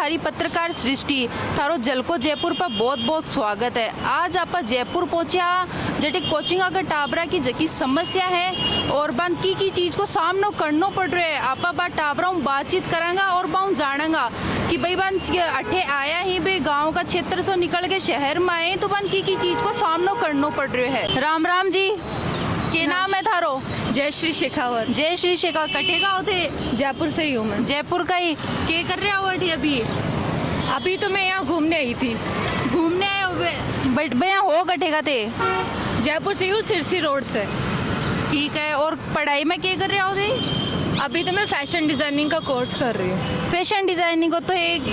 थारी पत्रकार सृष्टि थारो जलको जयपुर पर बहुत बहुत स्वागत है। आज आप जयपुर पहुंचा जटे कोचिंग का टाबरा की जकी समस्या है और बन की चीज़ को सामना करना पड़ रहा है। आप बा टाबरा बातचीत करांगा और बाऊ जानेगा कि भाई बन अठे आया ही भाई गाँव का क्षेत्र से निकल के शहर में आए तो बन की चीज़ को सामना करना पड़ रहा है। राम राम जी, के नाम है थारो? जय श्री शेखावत। जय श्री शेखावत। कटे का होते? जयपुर से ही हूँ मैं। जयपुर का ही। क्या कर रहे हो अभी? अभी तो मैं यहाँ घूमने आई थी। घूमने आए हो? बट भैया हो कटे का थे? जयपुर से हूँ, सिरसी रोड से। ठीक है। और पढ़ाई में क्या कर रहे हो थे? अभी तो मैं फैशन डिजाइनिंग का कोर्स कर रही हूँ। फैशन डिजाइनिंग को तो एक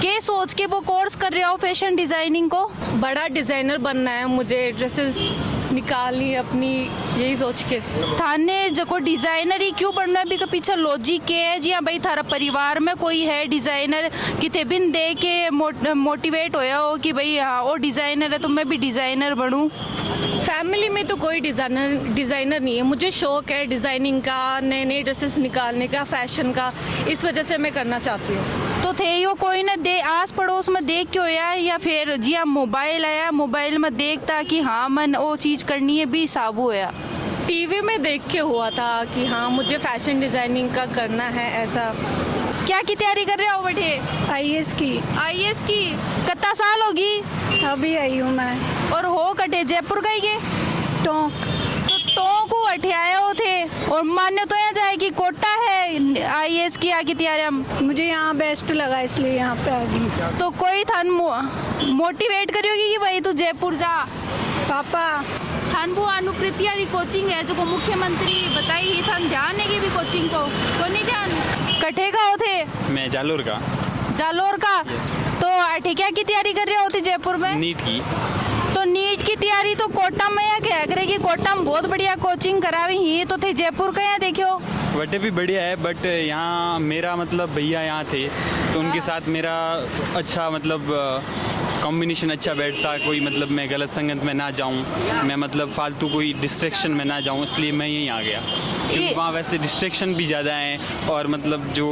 क्या सोच के वो कोर्स कर रहे हो फैशन डिजाइनिंग को? बड़ा डिजाइनर बनना है मुझे, ड्रेसेस निकालनी है अपनी, यही सोच के। थाने जको डिजाइनर ही क्यों बनना है? का पीछे लॉजिक के है जी? हाँ भाई थारा परिवार में कोई है डिजाइनर किते बिन दे के मोटिवेट होया हो कि भाई हाँ वो डिजाइनर है तो मैं भी डिजाइनर बनूं? फैमिली में तो कोई डिजाइनर नहीं है। मुझे शौक है डिजाइनिंग का, नए नए ड्रेसेस निकालने का, फैशन का, इस वजह से मैं करना चाहती हूँ। तो थे यो कोई न दे आस पड़ोस में देख के होया या फिर जी हाँ मोबाइल आया, मोबाइल में देखता कि हाँ मन वो चीज़ करनी है भी साबू होया? टीवी में देख के हुआ था कि हाँ मुझे फैशन डिजाइनिंग का करना है ऐसा। क्या की तैयारी कर रहे हो बेटे? आईएएस की। आईएएस की? कितना साल होगी? अभी आई हूँ मैं। और हो कटे जयपुर का ही के? टोंक। तो टोंक को अठे आए हो थे और मान्य तो यहाँ जाए कि कोटा है आईएएस की आगे तैयारी? मुझे यहाँ बेस्ट लगा इसलिए यहाँ पे आ गई। तो कोई थान मोटिवेट करियोगी कि भाई तू जयपुर जा? पापा थान वो अनुप्रीति वाली कोचिंग है जो को मुख्यमंत्री बताई ही थान ध्यान है कि भी कोचिंग को नहीं ध्यान? कटे का हो थे? मैं जालोर का। जालोर का? तो अठे क्या की तैयारी कर रहे होते जयपुर में? नीट की। तो नीट की तैयारी तो कोटा में या कह करे कि कोटा में बहुत बढ़िया कोचिंग करावी ही तो थे जयपुर का यहाँ देखियो? वटे भी बढ़िया है बट यहाँ मेरा मतलब भैया यहाँ थे तो उनके साथ मेरा अच्छा मतलब कॉम्बिनेशन अच्छा बैठता। कोई मतलब मैं गलत संगत में ना जाऊँ, मैं मतलब फालतू कोई डिस्ट्रैक्शन में ना जाऊँ, इसलिए मैं यहीं आ गया क्योंकि वहाँ वैसे डिस्ट्रैक्शन भी ज़्यादा हैं और मतलब जो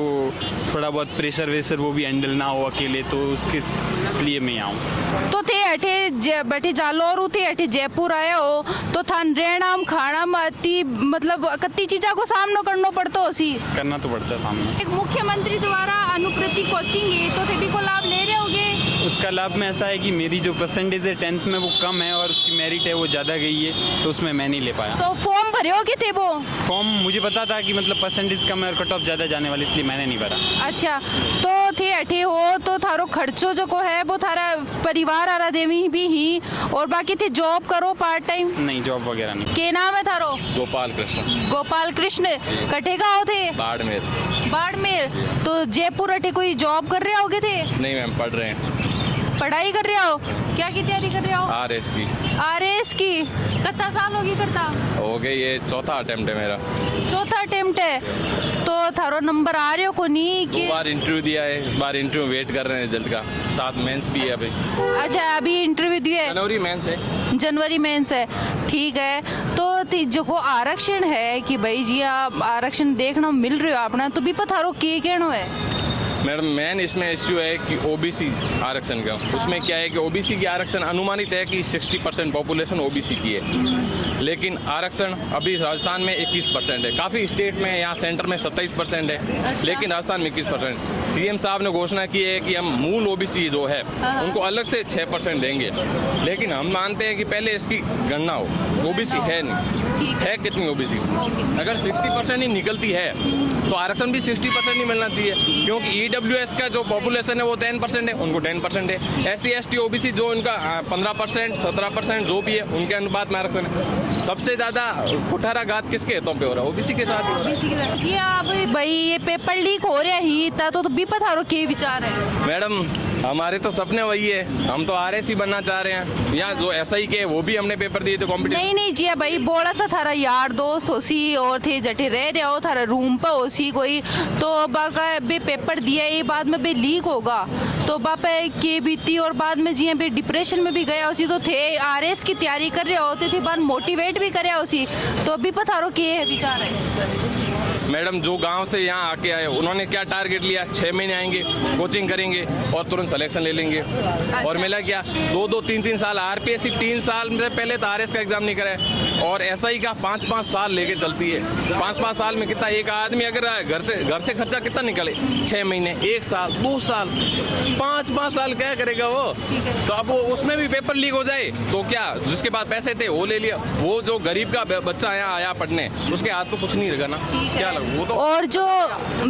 थोड़ा बहुत प्रेशर वेशर वो भी हैंडल ना हो अकेले, तो उसके लिए मैं आऊँ। तो थे अठे बैठे जालोर थे अठे जयपुर आए हो तो थान रहना खाना में अति मतलब कत्ती चीज़ों को सामना करना पड़ता हो सी? करना तो पड़ता है सामने। एक मुख्यमंत्री द्वारा अनुकृति कोचिंग है तो थे भी को लाभ ले रहे होगे? उसका लाभ में ऐसा है कि मेरी जो परसेंटेज है 10th में वो कम है और उसकी मेरिट है वो ज़्यादा गई है तो उसमें मैं नहीं ले पाया। तो फॉर्म भरे हो कि थे वो? फॉर्म मुझे पता था कि मतलब परसेंटेज कम है और कट ऑफ ज़्यादा जाने वाली, इसलिए मैंने नहीं भरा। अच्छा, तो थे अठे हो तो थारो खर्चो जो को है वो थारा परिवार आरा देवी भी ही और बाकी थे जॉब करो पार्ट टाइम? नहीं, जॉब वगैरह नहीं। के नाम है थारो? गोपाल कृष्ण। गोपाल कृष्ण। कटे का हो थे? बाड़मेर। बाड़मेर। तो जयपुर अठे कोई जॉब कर रहे होगे थे? नहीं मैम, पढ़ रहे हैं। पढ़ाई कर रहे हो? क्या की तैयारी कर रहे हो? आरएस की। आरएस की? कितना साल होगी करता? हो गई, ये चौथा अटेम्प्ट है मेरा। चौथा अटेम्प्ट है तो थारो नंबर आ रहे हो को नहीं कि? 2 बार इंटरव्यू दिया है, इस बार इंटरव्यू वेट कर रहे हैं रिजल्ट का। 7 मेंस भी है अभी। अच्छा, अभी इंटरव्यू दिए? जनवरी मेंस है। जनवरी मेंस है। ठीक है। तो जो को आरक्षण है कि भाई जी आप आरक्षण देखना मिल रहे हो अपना तो भी पथारो के कहनो है? मैडम मेन इसमें इश्यू है कि ओबीसी आरक्षण का। उसमें क्या है कि ओबीसी की आरक्षण अनुमानित है कि 60% पॉपुलेशन ओबीसी की है, लेकिन आरक्षण अभी राजस्थान में 21% है। काफ़ी स्टेट में, यहाँ सेंटर में 27% है, लेकिन राजस्थान में 21%। सीएम साहब ने घोषणा की है कि हम मूल ओबीसी जो है उनको अलग से 6% देंगे, लेकिन हम मानते हैं कि पहले इसकी गणना हो। ओबीसी है नहीं, है कितनी ओबीसी? अगर 60% ही निकलती है तो आरक्षण भी 60% ही मिलना चाहिए, क्योंकि ईडब्ल्यूएस का जो पॉपुलेशन है वो 10% है, उनको 10% है। SC ST ओबीसी जो उनका 15% 17% जो भी है उनके अनुपात में आरक्षण है। सबसे ज्यादा कुठाराघात किसके हितों पे हो रहा है? ओबीसी के साथ ही हो रहा है। जी आप भाई ये पेपर लीक हो रहा ही था तो भी पथारो के विचार है? मैडम हमारे तो सपने वही है, हम तो आरएस ही बनना चाह रहे हैं। यहाँ जो SI के वो भी हमने पेपर दिए थे कॉम्पिटिशन। नहीं जी भाई बोला सा थारा यार दोस्त होसी और थे जटे रह रहे हो थारा रूम पर होसी कोई तो बाका बे पेपर दिया ये बाद में बे लीक होगा तो बापा के बीती और बाद में जी बे डिप्रेशन में भी गया उसी तो थे आरएस की तैयारी कर रहे होते थे बाद मोटिवेट भी करे उसी तो अभी पथारो के विचार है? मैडम जो गांव से यहाँ आके आए उन्होंने क्या टारगेट लिया, 6 महीने आएंगे, कोचिंग करेंगे और तुरंत सिलेक्शन ले लेंगे। और मिला क्या, 2-3 साल आरपीएससी 3 साल से पहले तो आरएस का एग्जाम नहीं कराए, और एसआई का 5-5 साल लेके चलती है। 5-5 साल में कितना एक आदमी अगर घर से खर्चा कितना निकले, 6 महीने, 1 साल, 2 साल, 5-5 साल क्या करेगा वो। तो अब वो उसमें भी पेपर लीक हो जाए तो क्या, जिसके पास पैसे थे वो ले लिया, वो जो गरीब का बच्चा यहाँ आया पढ़ने उसके हाथ तो कुछ नहीं रहेगा ना, क्या लगा वो तो। और जो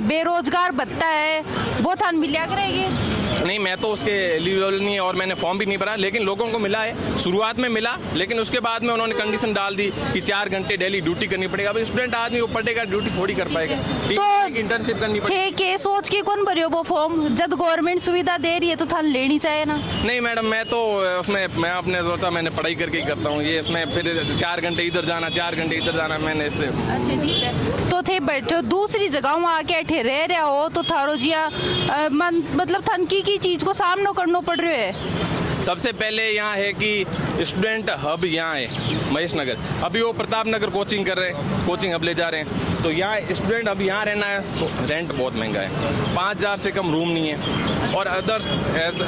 बेरोजगार भत्ता है वो थान मिलिया करेगी? नहीं, मैं तो उसके एलिजिबल नहीं है और मैंने फॉर्म भी नहीं भरा, लेकिन लोगों को मिला है। शुरुआत में मिला, लेकिन उसके बाद में उन्होंने कंडीशन डाल दी कि 4 घंटे डेली ड्यूटी करनी पड़ेगा। अब स्टूडेंट आदमी वो पढ़ेगा, ड्यूटी थोड़ी कर पाएगा, तो इंटर्नशिप करनी पड़ेगी। के सोच के कौन भरियो वो फॉर्म? जब गवर्नमेंट सुविधा दे रही है तो थान लेनी चाहिए ना। नहीं मैडम, मैं तो उसमें मैं अपने सोचा मैंने पढ़ाई करके ही करता हूँ, ये इसमें फिर 4 घंटे इधर जाना, 4 घंटे इधर जाना, मैंने इससे। अच्छा ठीक है, तो थे बैठे दूसरी जगह में आके अठे रह रहे हो तो थारो जिया मतलब थान की चीज को सामना करना पड़ रहा है। सबसे पहले यहाँ है कि स्टूडेंट हब यहाँ है महेश नगर, अभी वो प्रताप नगर कोचिंग कर रहे हैं, कोचिंग हब ले जा रहे हैं, तो यहाँ स्टूडेंट अब यहाँ रहना है तो रेंट बहुत महंगा है, 5,000 से कम रूम नहीं है, और अदर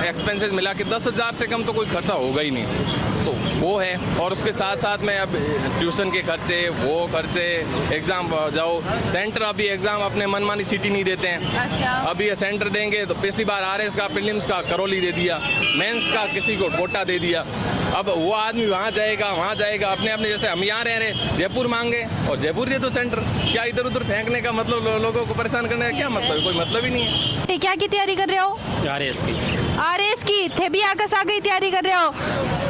एक्सपेंसेस मिला के 10,000 से कम तो कोई खर्चा होगा ही नहीं, तो वो है। और उसके साथ साथ में अब ट्यूशन के खर्चे, वो खर्चे, एग्ज़ाम जाओ सेंटर, अभी एग्ज़ाम अपने मनमानी सिटी नहीं देते हैं। अच्छा। अभी ये सेंटर देंगे तो पिछली बार आरएस का, प्रीलिम्स का करौली दे दिया, मेंस का किसी को कोटा दे दिया। अब वो आदमी वहाँ जाएगा अपने जैसे हम यहाँ रह रहे, जयपुर मांगे और जयपुर दे दो सेंटर, क्या इधर उधर फेंकने का मतलब, लोगों को परेशान करने का क्या मतलब, कोई मतलब ही नहीं है। थे क्या की तैयारी कर रहे हो? आरएस की थे भी आगे सागे तैयारी कर रहे हो?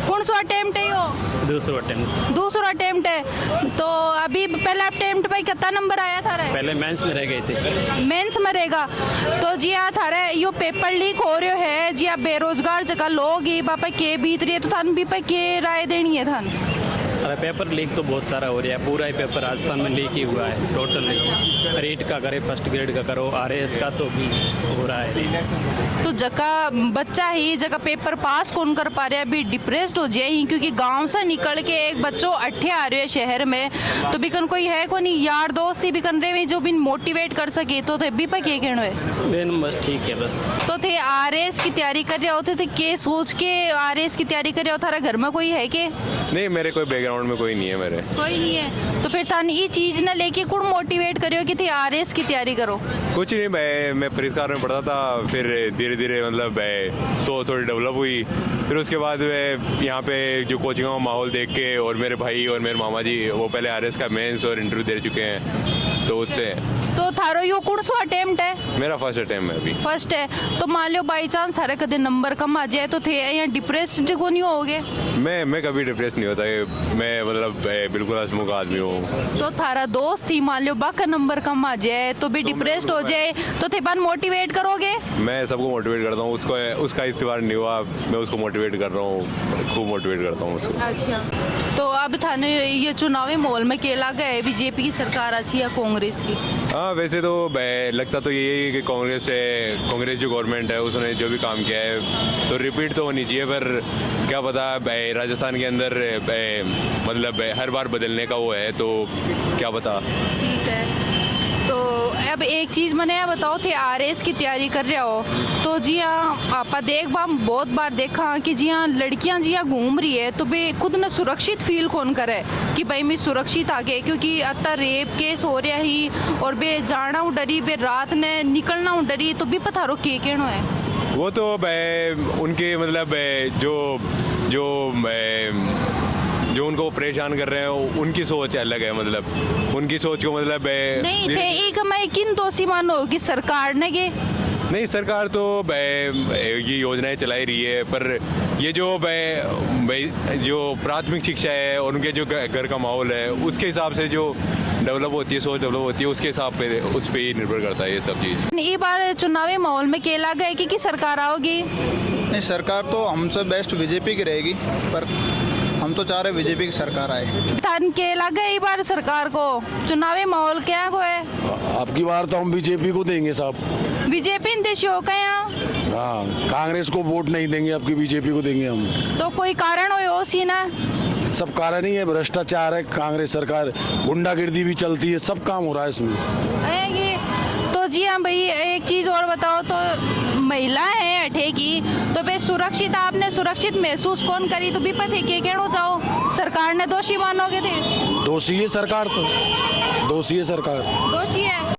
कौन सा अटेम्प्ट है यो? दूसरा अटेम्प्ट है। तो अभी पहला अटेम्प्ट पे कितना नंबर आया था? पहले मेंस में रह गए थे। मेंस में रहेगा तो जी आ थारे यो पेपर लीक हो रहे है जी, आप बेरोजगार जगह लोग ही बापा के बीत रही है, तो थान भी पे के राय देनी है थान? अरे पेपर लीक तो बहुत सारा हो रहा है, पूरा ही पेपर राजस्थान में लीक ही हुआ है टोटल। रीट का करे, फर्स्ट ग्रेड का करो, आरएस का तो भी हो रहा है। तो जगह बच्चा ही जगह पेपर पास कौन कर पा रहा है, अभी डिप्रेस्ड हो जाए ही, क्योंकि गांव से निकल के एक बच्चों अट्ठे आ रहे है शहर में, तो बिकन कोई है को नहीं यार दोस्त ही बिकन रहे जो भी मोटिवेट कर सके, तो थे भी पे के कहना है बस ठीक है बस। तो थे आरएस की तैयारी कर रहे होते थे, के सोच के आरएस की तैयारी कर रहे हो? थारा घर में कोई है के? नहीं, मेरे कोई बैकग्राउंड में कोई नहीं है, मेरे कोई नहीं है। तो फिर थान ये चीज ना लेके कौन मोटिवेट करियो कि थे आरएस की तैयारी करो? कुछ नहीं, मैं परिष्कार में पढ़ता था, फिर धीरे धीरे मतलब सोच थोड़ी डेवलप हुई, फिर उसके बाद मैं यहाँ पे जो कोचिंग का माहौल देख के, और मेरे भाई और मेरे मामा जी वो पहले आरएस का मेंस और इंटरव्यू दे चुके हैं, तो उससे। तो थारो यो कौन सा अटेम्प्ट है? मेरा फर्स्ट अटेम्प्ट है अभी। फर्स्ट है, तो मान लो बाई चांस थारे कदे नंबर कम आ जाए तो थे यहाँ डिप्रेस्ड को नहीं होगे? मैं कभी डिप्रेस नहीं होता, मैं मतलब बिल्कुल हंसमुख आदमी हूँ। तो थारा दोस्त ही मान लो बाका नंबर कम आ जाए तो भी डिप्रेस्ड हो जाए, तो थे बार मोटिवेट करोगे? मैं सबको मोटिवेट करता हूँ, उसका इस बार नहीं हुआ, मैं उसको मोटिवेट कर रहा हूँ, खूब मोटिवेट करता हूँ उसको। अच्छा, तो अब थाने ये चुनावी माहौल में क्या लगा है, बीजेपी की सरकार अच्छी या कांग्रेस की? हाँ, वैसे तो लगता तो यही है कि कांग्रेस जो गवर्नमेंट है उसने जो भी काम किया है तो रिपीट तो होनी चाहिए, पर क्या पता राजस्थान के अंदर मतलब हर बार बदलने का वो है, तो क्या पता। ठीक है, तो अब एक चीज़ मैंने यह बताओ थे आरएस की तैयारी कर रहे हो, तो जी हाँ आप देख बहुत बार देखा कि जी हाँ लड़कियाँ जी हाँ घूम रही है, तो बे खुद न सुरक्षित फील कौन करे कि भाई मैं सुरक्षित आगे, क्योंकि अत्ता रेप केस हो रहा ही, और बे जाना हूँ डरी, बे रात ने निकलना हूँ डरी, तो भी पता रो के कहना है? वो तो उनके मतलब जो उनको परेशान कर रहे हैं उनकी सोच अलग है, मतलब उनकी सोच को मतलब नहीं थे एक मैं किन दोषी मानो कि सरकार ने के? नहीं, सरकार तो ये योजनाएं चलाई रही है, पर ये जो प्राथमिक शिक्षा है और उनके जो घर का माहौल है उसके हिसाब से जो डेवलप होती है, सोच डेवलप होती है, उसके हिसाब पे उस पर ही निर्भर करता है ये सब चीज़। ये बार चुनावी माहौल में क्या लगा है कि सरकार आओगी? नहीं, सरकार तो हमसे बेस्ट बीजेपी की रहेगी, पर हम तो चाह रहे बीजेपी की सरकार आए। थान के लगा ये बार सरकार को चुनावी माहौल क्या को है? अब की बार तो हम बीजेपी को देंगे साहब। बीजेपी देश हो क्या? हाँ, कांग्रेस को वोट नहीं देंगे, अब की बीजेपी को देंगे हम। तो कोई कारण हो सी ना? सब कारण ही है, भ्रष्टाचार है, कांग्रेस सरकार, गुंडागिर्दी भी चलती है, सब काम हो रहा है इसमें। ये तो जी हाँ भाई, एक चीज़ और बताओ तो महिलाएं हैं अठे की, तो भाई सुरक्षित आपने सुरक्षित महसूस कौन करी, तो भी पता है के कहना चाहो सरकार ने दोषी मानोगे थे? दोषी है सरकार, तो दोषी है सरकार। दोषी है